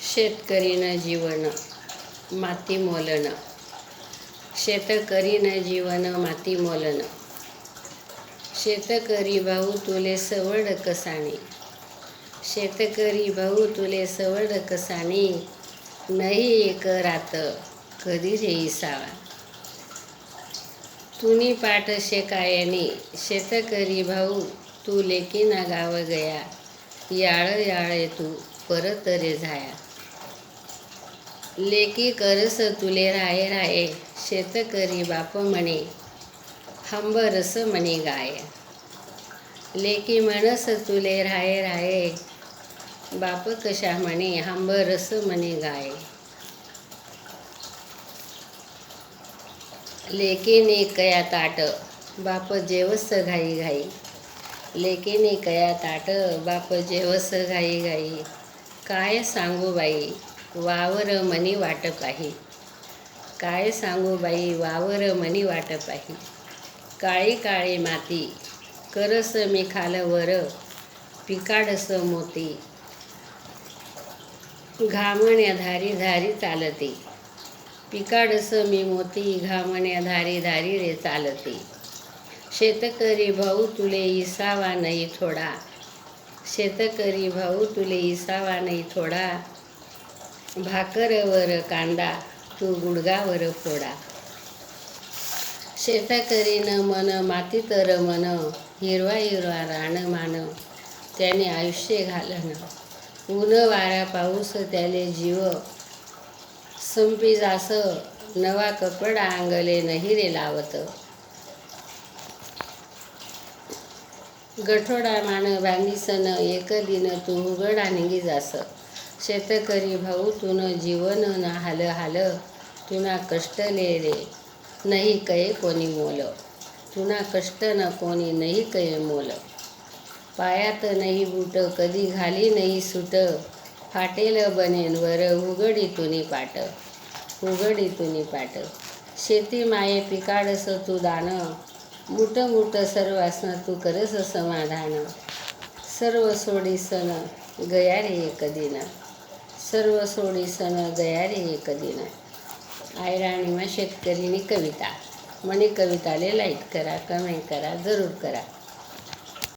शेतकरीनं जीवन माती मोलन, शेतकरीनं जीवन माती मोलन. शेतकरी भाऊ तुले सवड कसाणी, शेतकरी भाऊ तुले सवड कसाणी. नाही एक रात कधी येईसावा, तुनी पाठ शेकायनी. शेतकरी भाऊ तू लेकीना गाव गया, याळ याळे तू परत रे झाया. लेकी करस तुले राये राये, शेतकरी बाप म्हणे हंबरस म्हणे गाय. लेकी म्हणस तुले राये राये, बाप कशा म्हणे हंबरस म्हणे गाय. लेकीने कया ताट बाप जेवस घाई घाई, लेकीने कया ताट बाप जेवस घाई घाई. काय सांगू बाई वावर मनी वाट पाही, काय सांगू बाई वावर मनी वाट पाही. काळी काळी माती करस मी खालवर, पिकाडस मोती घामण्या धारी धारी चालते. पिकाडस मी मोती घामण्या धारी धारी रे चालते. शेतकरी भाऊ तुले इसावा नाही थोडा, शेतकरी भाऊ तुले इसावा नाही थोडा. भाकरवर कांदा तू गुडगावर फोडा. शेतकरीनं मन माती तर मन, हिरवा हिरवा रानमान त्याने आयुष्य घालन. ऊन वारा पाऊस त्याले जीव संपी जास, नवा कपडा अंगले नाही रे लावत. गठोडा मान बांधीसन एक दिन तू उघडा निघी जास. शेतकरी भाऊ तुन जीवन न हाल हाल, तुना कष्टले रे नाही कये कोणी मोल. तुना कष्ट न कोणी नाही कये मोल. पायात नाही बूट कधी घाली नाही सूट, फाटेल बनेनवर उघडीतुनी पाट, उघडीतुनी पाट. शेती माये पिकाडस तू दान, मुठ मुठ सर्वासन तू करस समाधान. सर्व सोडीसन गया रे एक दिन, सर्व सोडीसन गया रे एक दिन. आयराणीमा शेतकरीनी कविता. म्हणे कविताले लाईक करा, कमेंट करा, जरूर करा.